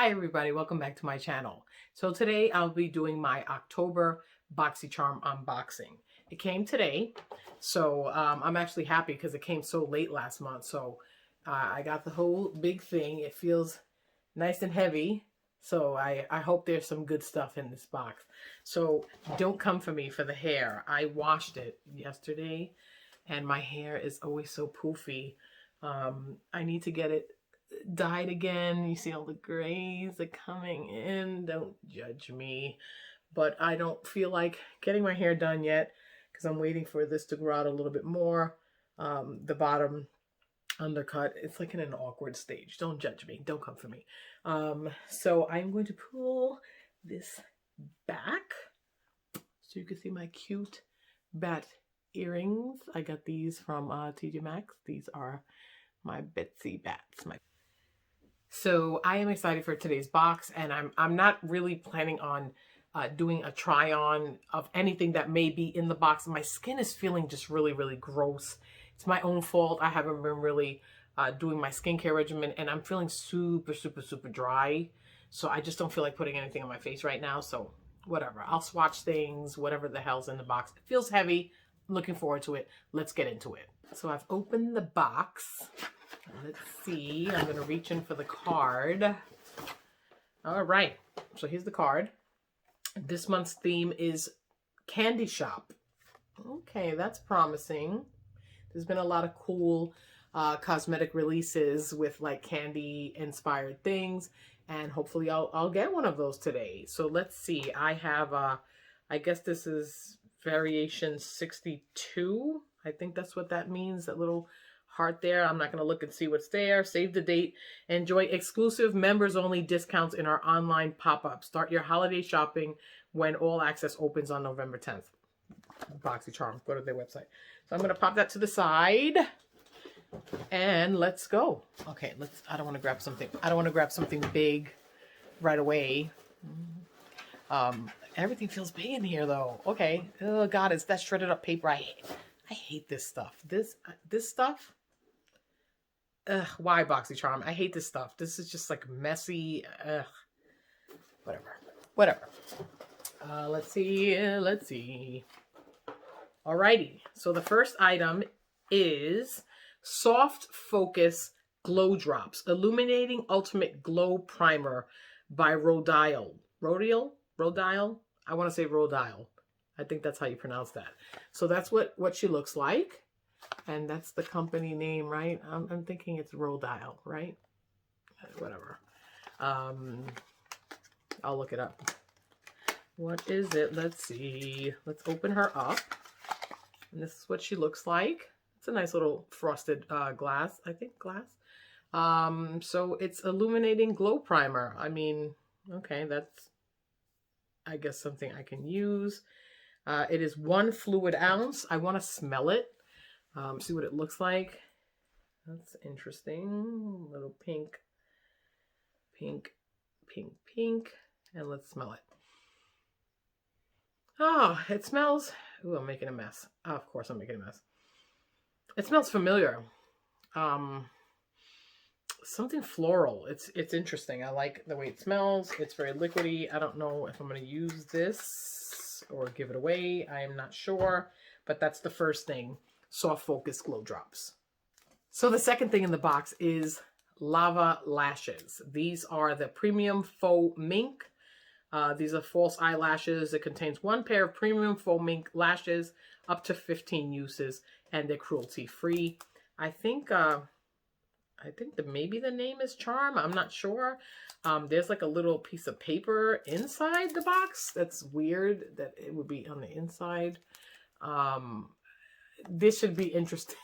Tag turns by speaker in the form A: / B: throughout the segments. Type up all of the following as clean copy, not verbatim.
A: Hi everybody, welcome back to my channel. So today I'll be doing my October Boxycharm unboxing. It came today, so I'm actually happy because it came so late last month. So I got the whole big thing. It feels nice and heavy, so I hope there's some good stuff in this box. So don't come for me for the hair. I washed it yesterday and my hair is always so poofy. I need to get it dyed again. You see all the grays are coming in. Don't judge me, but I don't feel like getting my hair done yet because I'm waiting for this to grow out a little bit more. The bottom undercut, it's like in an awkward stage. Don't judge me, don't come for me. So I'm going to pull this back so you can see my cute bat earrings. I got these from TJ Maxx. These are my Betsy bats. So I am excited for today's box, and I'm not really planning on doing a try on of anything that may be in the box. My skin is feeling just really gross. It's my own fault. I haven't been really doing my skincare regimen, and I'm feeling super dry. So I just don't feel like putting anything on my face right now. So whatever, I'll swatch things, whatever the hell's in the box. It feels heavy. I'm looking forward to it. Let's get into it. So I've opened the box. Let's see. I'm going to reach in for the card. All right. So here's the card. This month's theme is Candy Shop. Okay, that's promising. There's been a lot of cool cosmetic releases with like candy inspired things, and hopefully I'll get one of those today. So let's see. I have I guess this is variation 62. I think that's what that means. That little heart there. I'm not going to look and see what's there. Save the date. Enjoy exclusive members only discounts in our online pop-up. Start your holiday shopping when all access opens on November 10th. Boxycharm. Go to their website. So I'm going to pop that to the side and let's go. Okay, I don't want to grab something. I don't want to grab something big right away. Everything feels big in here though. Okay. Oh God, it's that shredded up paper. I hate this stuff. This stuff. Ugh, why Boxycharm? I hate this stuff. This is just like messy. Ugh. Whatever. Let's see. Alrighty. So the first item is Soft Focus Glow Drops Illuminating Ultimate Glow Primer by Rodial. Rodial? I want to say Rodial. I think that's how you pronounce that. So that's what she looks like. And that's the company name, right? I'm thinking it's Rodial, right? Whatever. I'll look it up. What is it? Let's see. Let's open her up. And this is what she looks like. It's a nice little frosted glass. I think glass. So it's Illuminating Glow Primer. I mean, okay, that's, I guess, something I can use. It is 1 fluid ounce. I want to smell it. See what it looks like. That's interesting. Little pink. And let's smell it. Oh, it smells. Ooh, I'm making a mess. Oh, of course I'm making a mess. It smells familiar. Something floral. It's interesting. I like the way it smells. It's very liquidy. I don't know if I'm going to use this or give it away. I am not sure. But that's the first thing. Soft Focus Glow Drops. So the second thing in the box is Lava Lashes. These are the premium faux mink. These are false eyelashes. It contains 1 pair of premium faux mink lashes, up to 15 uses, and they're cruelty free. I think maybe the name is Charm. I'm not sure. There's like a little piece of paper inside the box. That's weird that it would be on the inside. This should be interesting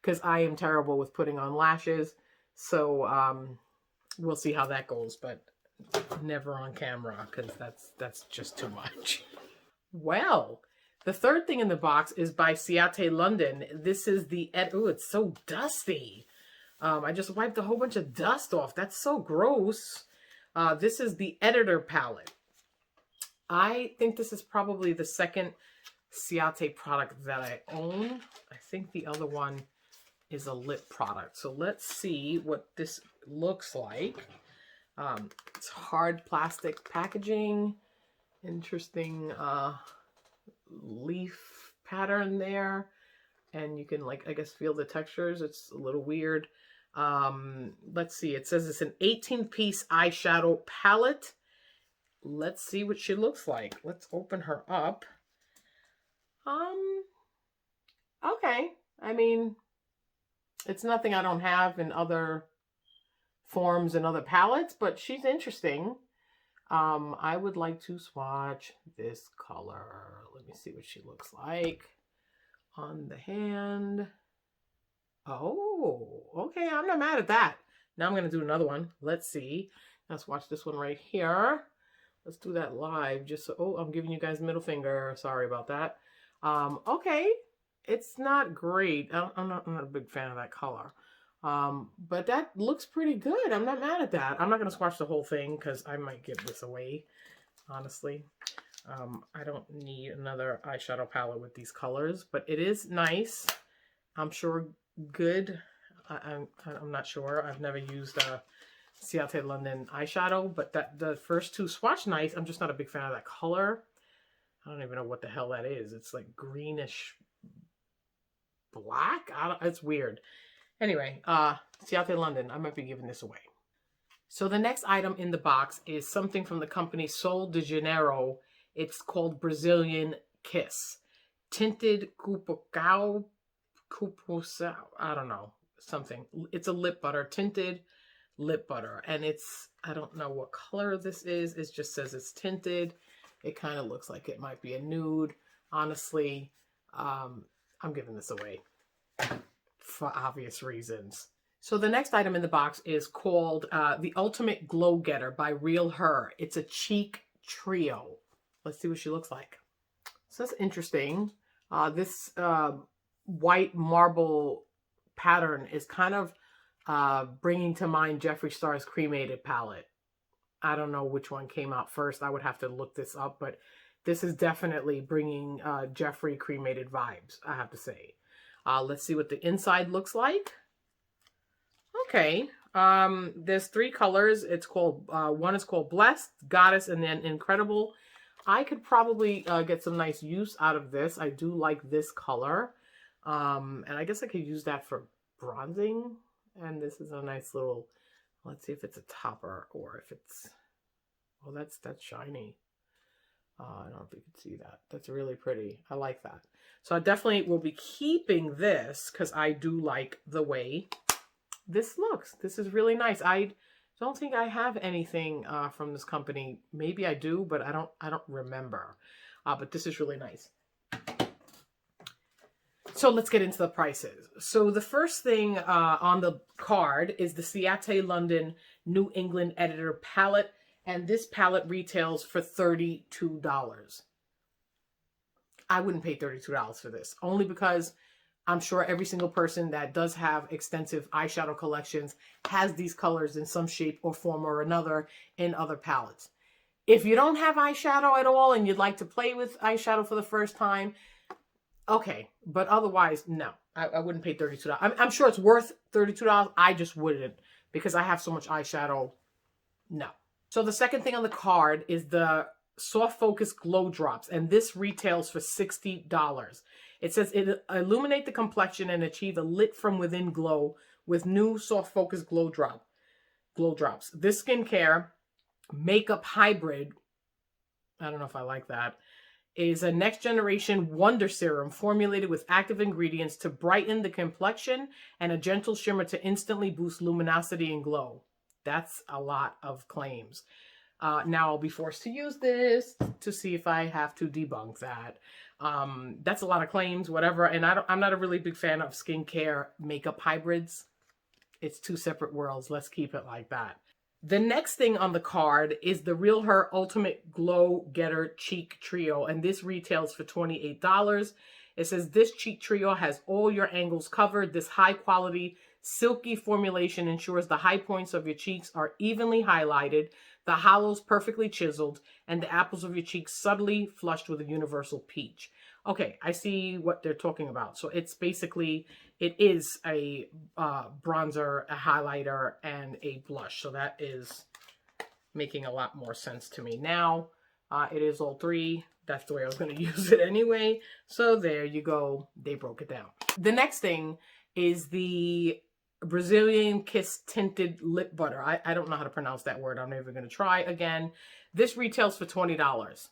A: because I am terrible with putting on lashes. So we'll see how that goes, but never on camera because that's just too much. Well, the third thing in the box is by Ciate London. This is the, oh, it's so dusty. I just wiped a whole bunch of dust off. That's so gross. This is the Editor Palette. I think this is probably the second Ciate product that I own. I think the other one is a lip product. So let's see what this looks like. It's hard plastic packaging. Interesting leaf pattern there. And you can, like, I guess, feel the textures. It's a little weird. Let's see. It says it's an 18-piece eyeshadow palette. Let's see what she looks like. Let's open her up. Okay. I mean, it's nothing I don't have in other forms and other palettes, but she's interesting. I would like to swatch this color. Let me see what she looks like on the hand. Oh, okay. I'm not mad at that. Now I'm going to do another one. Let's see. Let's watch this one right here. Let's do that live. Just so, oh, I'm giving you guys middle finger. Sorry about that. Okay. It's not great. I'm not a big fan of that color. But that looks pretty good. I'm not mad at that. I'm not going to swatch the whole thing because I might give this away, honestly. I don't need another eyeshadow palette with these colors, but it is nice. I'm sure good. I'm not sure. I've never used a Ciate London eyeshadow, but the first two swatch nice. I'm just not a big fan of that color. I don't even know what the hell that is. It's like greenish black. It's weird. Anyway, Ciate London. I might be giving this away. So the next item in the box is something from the company Sol de Janeiro. It's called Brazilian Kiss. Tinted Cupacao. I don't know. Something. It's a lip butter. Tinted lip butter. And it's, I don't know what color this is. It just says it's tinted. It kind of looks like it might be a nude. Honestly, I'm giving this away for obvious reasons. So the next item in the box is called The Ultimate Glow Getter by Real Her. It's a cheek trio. Let's see what she looks like. So that's interesting. This white marble pattern is kind of bringing to mind Jeffree Star's cremated palette. I don't know which one came out first. I would have to look this up, but this is definitely bringing Jeffree cremated vibes, I have to say. Let's see what the inside looks like. Okay. There's three colors. It's called, one is called Blessed, Goddess, and then Incredible. I could probably get some nice use out of this. I do like this color. And I guess I could use that for bronzing. And this is a nice little, let's see if it's a topper or if it's, oh, that's shiny. I don't know if you can see that. That's really pretty. I like that. So I definitely will be keeping this because I do like the way this looks. This is really nice. I don't think I have anything from this company. Maybe I do, but I don't remember. But this is really nice. So let's get into the prices. So the first thing on the card is the Ciate London New England Editor palette. And this palette retails for $32. I wouldn't pay $32 for this, only because I'm sure every single person that does have extensive eyeshadow collections has these colors in some shape or form or another in other palettes. If you don't have eyeshadow at all and you'd like to play with eyeshadow for the first time, okay. But otherwise, no, I wouldn't pay $32. I'm sure it's worth $32. I just wouldn't because I have so much eyeshadow. No. So the second thing on the card is the Soft Focus Glow Drops, and this retails for $60. It says it illuminate the complexion and achieve a lit from within glow with new Soft Focus Glow Drops. This skincare makeup hybrid, I don't know if I like that, is a next generation wonder serum formulated with active ingredients to brighten the complexion and a gentle shimmer to instantly boost luminosity and glow. That's a lot of claims. Now I'll be forced to use this to see if I have to debunk that. That's a lot of claims, whatever. And I'm not a really big fan of skincare makeup hybrids. It's two separate worlds. Let's keep it like that. The next thing on the card is the Real Her Ultimate Glow Getter Cheek Trio. And this retails for $28. It says this cheek trio has all your angles covered. This high quality silky formulation ensures the high points of your cheeks are evenly highlighted, the hollows perfectly chiseled, and the apples of your cheeks subtly flushed with a universal peach. Okay, I see what they're talking about. So it's basically, it is a bronzer, a highlighter, and a blush. So that is making a lot more sense to me now. It is all 3. That's the way I was going to use it anyway. So there you go. They broke it down. The next thing is the Brazilian Kiss Tinted Lip Butter. I don't know how to pronounce that word. I'm never going to try again. This retails for $20.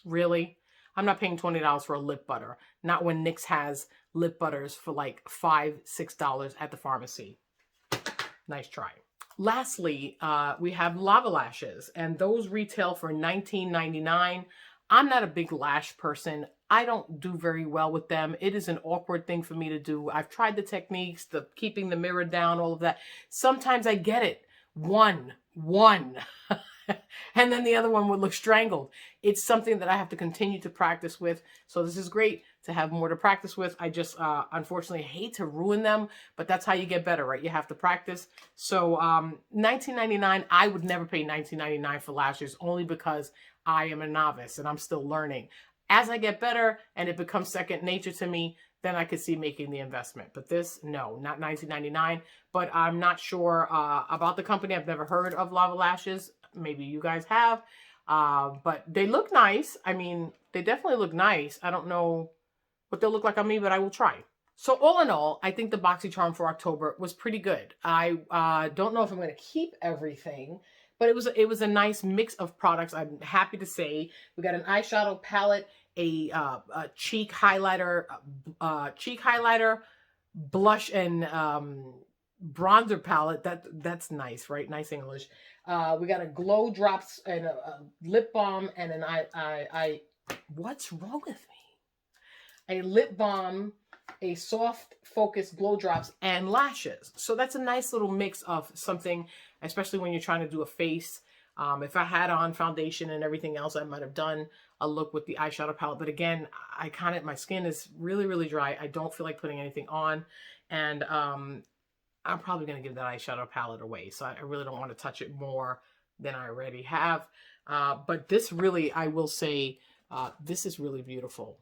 A: Really? I'm not paying $20 for a lip butter. Not when NYX has lip butters for like $5, $6 at the pharmacy. Nice try. Lastly, we have lava lashes, and those retail for $19.99. I'm not a big lash person. I don't do very well with them. It is an awkward thing for me to do. I've tried the techniques, the keeping the mirror down, all of that. Sometimes I get it. One. And then the other one would look strangled. It's something that I have to continue to practice with. So this is great to have more to practice with. I just, unfortunately, hate to ruin them, but that's how you get better, right? You have to practice. So $19.99, I would never pay $19.99 for lashes, only because I am a novice and I'm still learning. As I get better and it becomes second nature to me, then I could see making the investment. But this, no, not $19.99. But I'm not sure about the company. I've never heard of Lava Lashes. Maybe you guys have. But they look nice. I mean, they definitely look nice. I don't know what they'll look like on me, but I will try. So all in all, I think the Boxycharm for October was pretty good. I don't know if I'm going to keep everything, but it was a nice mix of products. I'm happy to say we got an eyeshadow palette, a cheek highlighter, blush and bronzer palette. That's nice, right? Nice English. We got a glow drops and a lip balm and an eye. What's wrong with me? A lip balm, a soft focus glow drops, and lashes. So that's a nice little mix of something, especially when you're trying to do a face. If I had on foundation and everything else, I might have done a look with the eyeshadow palette. But again, my skin is really, really dry. I don't feel like putting anything on. And I'm probably going to give that eyeshadow palette away. So I really don't want to touch it more than I already have. But this really, I will say, this is really beautiful.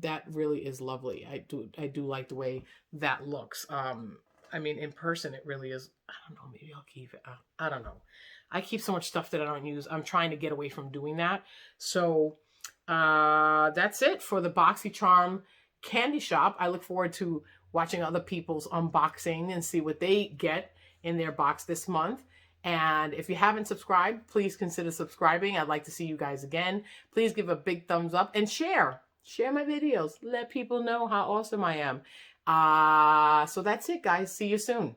A: That really is lovely. I do like the way that looks. I mean, in person, it really is. I don't know. Maybe I'll keep it. I don't know. I keep so much stuff that I don't use. I'm trying to get away from doing that. So that's it for the Boxycharm candy shop. I look forward to watching other people's unboxing and see what they get in their box this month. And if you haven't subscribed, please consider subscribing. I'd like to see you guys again. Please give a big thumbs up and share. Share my videos. Let people know how awesome I am. So that's it, guys. See you soon.